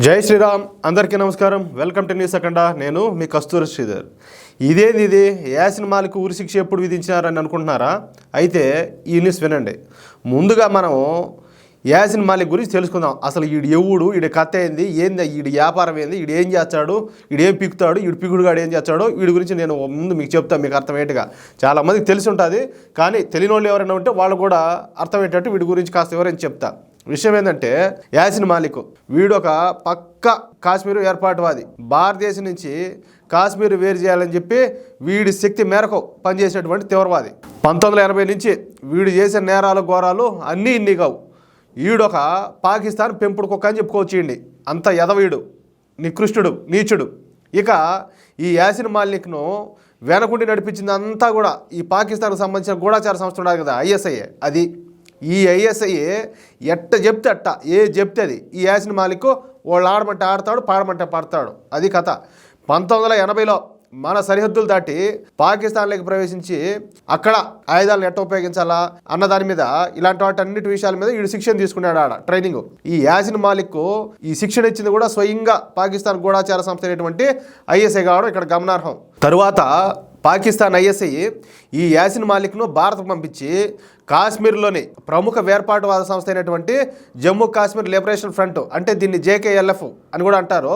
జై శ్రీరామ్. అందరికీ నమస్కారం. వెల్కమ్ టు న్యూస్ అఖండ. నేను మీ కస్తూరి శ్రీధర్. ఇది యాసిన్ మాలిక్ ఉరి శిక్ష ఎప్పుడు విధించినారని అనుకుంటున్నారా? అయితే ఈ న్యూస్ వినండి. ముందుగా మనం యాసిన్ మాలిక్ గురించి తెలుసుకుందాం. అసలు ఈడు ఎవడు, ఈడి కథ ఏంది, ఈడి వ్యాపారం ఏంది, ఈడు ఏం చేస్తాడు, ఈడేం పీకుతాడు, ఈడు పీకుడుగాడు ఏం చేస్తాడో వీడి గురించి నేను ముందు మీకు చెప్తాను. మీకు అర్థమయ్యేట్టుగా. చాలామందికి తెలిసి ఉంటుంది, కానీ తెలియని వాళ్ళు ఎవరైనా ఉంటే వాళ్ళు కూడా అర్థమయ్యేటట్టు వీడి గురించి కాస్త వివరించి చెప్తా. విషయం ఏంటంటే, యాసిన్ మాలిక్ వీడు ఒక పక్క కాశ్మీర్ ఏర్పాటువాది. భారతదేశం నుంచి కాశ్మీర్ వేరు చేయాలని చెప్పి వీడి శక్తి మేరకు పనిచేసేటువంటి తీవ్రవాది. 1980 నుంచి వీడు చేసే నేరాలు ఘోరాలు అన్నీ ఇన్ని కావు. వీడొక పాకిస్తాన్ పెంపుడు కుక్క అని చెప్పుకోవచ్చేయండి. అంత ఎదవీడు, నికృష్టుడు, నీచుడు. ఇక ఈ యాసిన్ మాలిక్ను వెనకుండి నడిపించింది అంతా కూడా ఈ పాకిస్తాన్కు సంబంధించిన గూఢచార సంస్థ ఉండదు కదా, ఐఎస్ఐఏ. అది ఈ ఐఎస్ఐఏ ఎట్ట చెప్తే అట్ట, ఏ చెప్తే అది ఈ యాసిన్ మాలిక్ వాళ్ళు ఆడమంటే ఆడతాడు, పాడమంటే పాడతాడు. అది కథ. 1980లో మన సరిహద్దులు దాటి పాకిస్తాన్లోకి ప్రవేశించి అక్కడ ఆయుధాలను ఎట్ట ఉపయోగించాలా అన్న దాని మీద, ఇలాంటి వాటి అన్నిటి విషయాల మీద వీడు శిక్షణ తీసుకున్నాడు ఆడ ట్రైనింగ్. ఈ యాసిన్ మాలిక్ ఈ శిక్షణ ఇచ్చింది కూడా స్వయంగా పాకిస్తాన్ గూఢచార సంస్థ అయినటువంటి ఐఎస్ఐ కావడం ఇక్కడ గమనార్హం. తరువాత పాకిస్తాన్ ఐఎస్ఐ ఈ యాసిన్ మాలిక్ను భారత్ పంపించి కాశ్మీర్లోని ప్రముఖ వేర్పాటువాద సంస్థ అయినటువంటి జమ్మూ కాశ్మీర్ లిబరేషన్ ఫ్రంట్, అంటే దీన్ని జేకేఎల్ఎఫ్ అని కూడా అంటారు,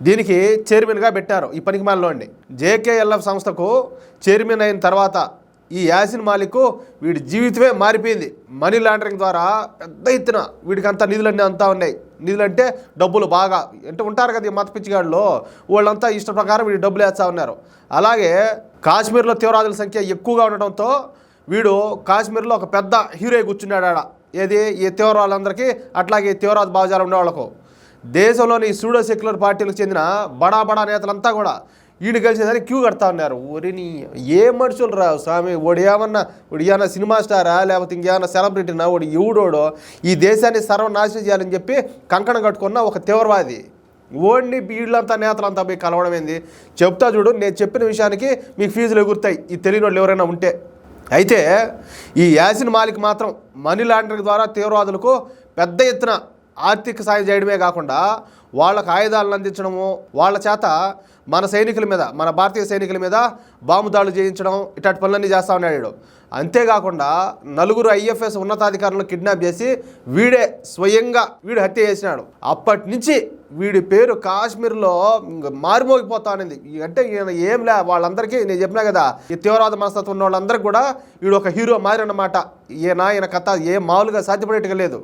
దీనికి చైర్మన్గా పెట్టారు. ఈ పనికిమాలినోడిని జేకేఎల్ఎఫ్ సంస్థకు చైర్మన్ అయిన తర్వాత ఈ యాసిన్ మాలిక్ వీడి జీవితమే మారిపోయింది. మనీ లాండరింగ్ ద్వారా పెద్ద ఎత్తున వీడికి అంతా నిధులన్నీ అంతా ఉన్నాయి. నిధులంటే డబ్బులు బాగా, అంటే ఉంటారు కదా ఈ మత పిచ్చిగాళ్ళు, వాళ్ళంతా ఇష్ట ప్రకారం వీడు డబ్బులు వేస్తూ ఉన్నారు. అలాగే కాశ్మీర్లో తీవ్రవాదుల సంఖ్య ఎక్కువగా ఉండటంతో వీడు కాశ్మీర్లో ఒక పెద్ద హీరో కూర్చున్నాడు ఆడ. ఏది ఈ తీవ్రవాదులందరికీ, అట్లాగే తీవ్రవాద భావజాలు ఉండే వాళ్ళకు. దేశంలోని సూడో సెక్యులర్ పార్టీలకు చెందిన బడా నేతలంతా కూడా వీడు కలిసేదానికి క్యూ కడతా ఉన్నారు. ఒరిని ఏ మనుషులు రా స్వామి, ఒడియానా సినిమా స్టారా, లేకపోతే ఇంకేమన్నా సెలబ్రిటీనా, వాడు ఎవడోడో ఈ దేశాన్ని సర్వనాశనం చేయాలని చెప్పి కంకణం కట్టుకున్న ఒక తీవ్రవాది. ఓడిని వీళ్ళంతా నేతలంతా పోయి కలవడం ఏంది చెప్తా చూడు. నేను చెప్పిన విషయానికి మీకు ఫీజులు ఎగురుతాయి ఈ తెలియని వాళ్ళు ఎవరైనా ఉంటే. అయితే ఈ యాసిన్ మాలిక్ మాత్రం మనీ లాండరింగ్ ద్వారా తీవ్రవాదులకు పెద్ద ఎత్తున ఆర్థిక సాయం చేయడమే కాకుండా వాళ్ళకు ఆయుధాలను అందించడము, వాళ్ళ చేత మన సైనికుల మీద, మన భారతీయ సైనికుల మీద బాంబు దాడులు చేయించడం, ఇట్లాంటి పనులన్నీ చేస్తూ ఉన్నాడు. అంతేకాకుండా 4 ఐఎఫ్ఎస్ ఉన్నతాధికారులను కిడ్నాప్ చేసి స్వయంగా వీడు హత్య చేసినాడు. అప్పటి నుంచి వీడి పేరు కాశ్మీర్లో మారుమోగిపోతా ఉంది. అంటే ఈయన ఏంలే, వాళ్ళందరికీ నేను చెప్పినా కదా, ఈ తీవ్రవాద మనస్తత్వం ఉన్న వాళ్ళందరికీ కూడా వీడు ఒక హీరో మారినమాట. ఈయన కథ ఏం మామూలుగా సాధ్యపడేట్టుగా లేదు.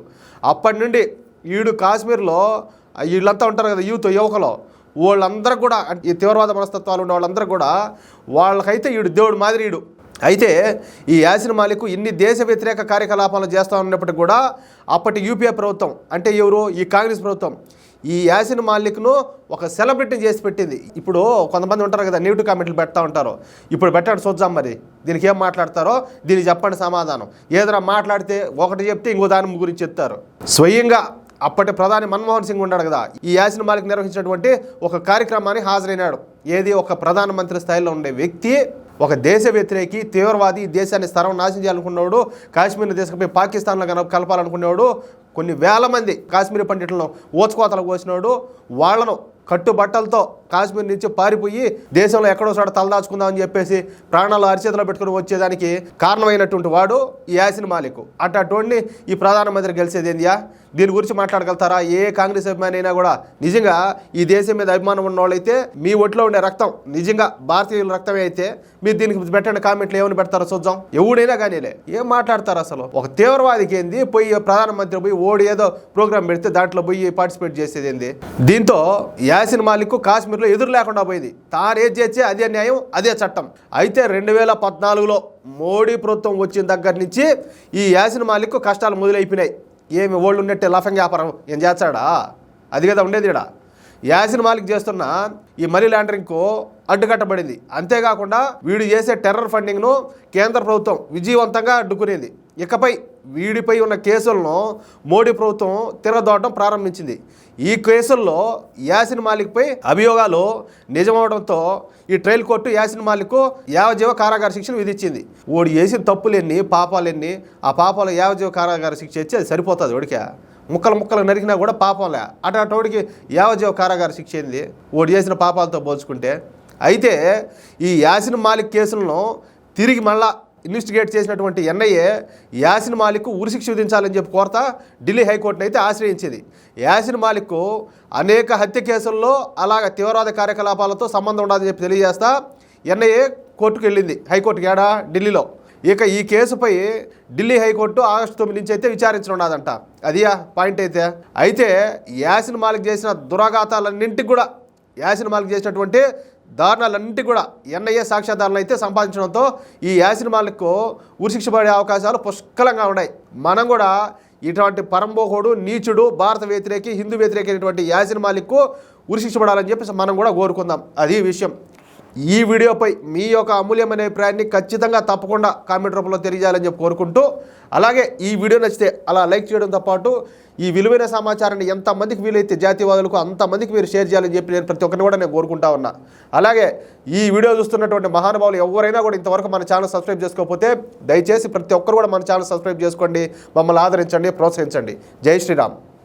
అప్పటి నుండి వీడు కాశ్మీర్లో వీళ్ళంతా ఉంటారు కదా యువకులు, వాళ్ళందరూ కూడా ఈ తీవ్రవాద మనస్తత్వాలు ఉన్న వాళ్ళందరూ కూడా వాళ్ళకైతే వీడు దేవుడు మాదిరి వీడు. అయితే ఈ యాసిన్ మాలిక్ ఇన్ని దేశ వ్యతిరేక కార్యకలాపాలు చేస్తూ ఉన్నప్పటికీ కూడా అప్పటి యూపీఏ ప్రభుత్వం, అంటే ఎవరు, ఈ కాంగ్రెస్ ప్రభుత్వం ఈ యాసిన్ మాలిక్ను ఒక సెలబ్రిటీని చేసి పెట్టింది. ఇప్పుడు కొంతమంది ఉంటారు కదా నెగిటివ్ కామెంట్లు పెడతా ఉంటారు. ఇప్పుడు పెట్టండి చూద్దాం, మరి దీనికి ఏం మాట్లాడతారో దీనికి చెప్పండి సమాధానం. ఏదైనా మాట్లాడితే ఒకటి చెప్తే ఇంకో దాని గురించి చెప్తారు. స్వయంగా అప్పటి ప్రధాని మన్మోహన్ సింగ్ ఉన్నాడు కదా, ఈ యాసిన్ మాలిక్ నిర్వహించినటువంటి ఒక కార్యక్రమాన్ని హాజరైనాడు. ఏది, ఒక ప్రధానమంత్రి స్థాయిలో ఉండే వ్యక్తి, ఒక దేశ వ్యతిరేకి, తీవ్రవాది, దేశాన్ని సర్వనాశనం చేయాలనుకున్నాడు, కాశ్మీర్ దేశంపై పాకిస్తాన్లో కలపాలనుకునేవాడు, కొన్ని వేల మంది కాశ్మీర్ పండితులను ఓచుకోతలు కోసినాడు. వాళ్లను కట్టుబట్టలతో కాశ్మీర్ నుంచి పారిపోయి దేశంలో ఎక్కడో చోట తలదాచుకుందామని చెప్పేసి ప్రాణాలు అరిచేతిలో పెట్టుకుని వచ్చేదానికి కారణమైనటువంటి వాడు ఈ యాసిన్ మాలిక్. అటువంటి ఈ ప్రధానమంత్రి గెలిచేది ఏందియా? దీని గురించి మాట్లాడగలుగుతారా? ఏ కాంగ్రెస్ అభిమాని అయినా కూడా నిజంగా ఈ దేశం మీద అభిమానం ఉన్న వాళ్ళైతే, మీ ఒంట్లో ఉండే రక్తం నిజంగా భారతీయుల రక్తమే అయితే మీరు దీనికి పెట్టండి కామెంట్లు. ఏమని పెడతారో చూద్దాం. ఎవడైనా కానీలే ఏం మాట్లాడతారు అసలు? ఒక తీవ్రవాదికి ఏంది పోయి ప్రధానమంత్రి పోయి ఓడి ఏదో ప్రోగ్రామ్ పెడితే దాంట్లో పోయి పార్టిసిపేట్ చేసేది ఏంది? దీంతో యాసిన్ మాలిక్ కాశ్మీర్లో ఎదురు లేకుండా పోయింది. తాను ఏది చేస్తే అదే న్యాయం, అదే చట్టం. అయితే 2014లో మోడీ ప్రభుత్వం వచ్చిన దగ్గర నుంచి ఈ యాసిన్ మాలిక్ కష్టాలు మొదలైపోయినాయి. ఏమి ఓళ్ళు ఉన్నట్టే లఫంగా వ్యాపారం ఏం చేస్తాడా? అది కదా ఉండేది ఇక్కడ. యాసిన్ మాలిక్ చేస్తున్న ఈ మనీ లాండరింగ్కు అడ్డుకట్టబడింది. అంతేకాకుండా వీడు చేసే టెర్రర్ ఫండింగ్ను కేంద్ర ప్రభుత్వం విజయవంతంగా అడ్డుకునేది. ఇకపై వీడిపై ఉన్న కేసులను మోడీ ప్రభుత్వం తిరగదోడడం ప్రారంభించింది. ఈ కేసుల్లో యాసిన్ మాలిక్పై అభియోగాలు నిజమవడంతో ఈ ట్రయల్ కోర్టు యాసిన్ మాలిక్కు యావజ్జీవ కారాగార శిక్షను విధించింది. వాడు చేసిన తప్పులెన్ని, పాపాలెన్ని, ఆ పాపాలు యావజ్జీవ కారాగార శిక్ష ఇచ్చి అది సరిపోతుంది. వాడికి ముక్కలు నరికినా కూడా పాపంలే, అటోడికి యావజ్జీవ కారాగార శిక్ష ఏంది వాడు చేసిన పాపాలతో పోల్చుకుంటే. అయితే ఈ యాసిన్ మాలిక్ కేసులను తిరిగి మళ్ళా ఇన్వెస్టిగేట్ చేసినటువంటి ఎన్ఐఏ యాసిన్ మాలిక్ ఉరిశిక్ష విధించాలని చెప్పి కోరతా ఢిల్లీ హైకోర్టును అయితే ఆశ్రయించింది. యాసిన్ మాలిక్ అనేక హత్య కేసుల్లో అలాగ తీవ్రవాద కార్యకలాపాలతో సంబంధం ఉండాలని చెప్పి తెలియజేస్తా ఎన్ఐఏ కోర్టుకు వెళ్ళింది, హైకోర్టుకి ఏడా ఢిల్లీలో. ఇక ఈ కేసుపై ఢిల్లీ హైకోర్టు ఆగస్టు 9 నుంచి అయితే విచారించనున్నదంట. అది పాయింట్ అయితే యాసిన్ మాలిక్ చేసిన దురాఘాతాలన్నింటికి కూడా, యాసిన్ మాలిక్ చేసినటువంటి దారుణాలన్నింటికి కూడా ఎన్ఐఏ సాక్ష్యాధారాలు అయితే సంపాదించడంతో ఈ యాసిన్ మాలిక్కు ఉరిశిక్ష పడే అవకాశాలు పుష్కలంగా ఉన్నాయి. మనం కూడా ఇటువంటి పరంబోహుడు, నీచుడు, భారత వ్యతిరేకి, హిందూ వ్యతిరేకమైనటువంటి యాసిన్ మాలిక్కు ఉరిశిక్ష పడాలని చెప్పి మనం కూడా కోరుకుందాం. అది విషయం. ఈ వీడియోపై మీ యొక్క అమూల్యమైన అభిప్రాయాన్ని ఖచ్చితంగా తప్పకుండా కామెంట్ రూపంలో తెలియజేయాలని చెప్పి కోరుకుంటూ, అలాగే ఈ వీడియో నచ్చితే అలా లైక్ చేయడంతో పాటు ఈ విలువైన సమాచారాన్ని ఎంతమందికి వీలైతే జాతీయవాదులకు అంతమందికి మీరు షేర్ చేయాలని చెప్పి నేను ప్రతి ఒక్కరిని కూడా నేను కోరుకుంటా ఉన్నా. అలాగే ఈ వీడియో చూస్తున్నటువంటి మహానుభావులు ఎవరైనా కూడా ఇంతవరకు మన ఛానల్ సబ్స్క్రైబ్ చేసుకోకపోతే దయచేసి ప్రతి ఒక్కరు కూడా మన ఛానల్ సబ్స్క్రైబ్ చేసుకోండి, మమ్మల్ని ఆదరించండి, ప్రోత్సహించండి. జై శ్రీరామ్.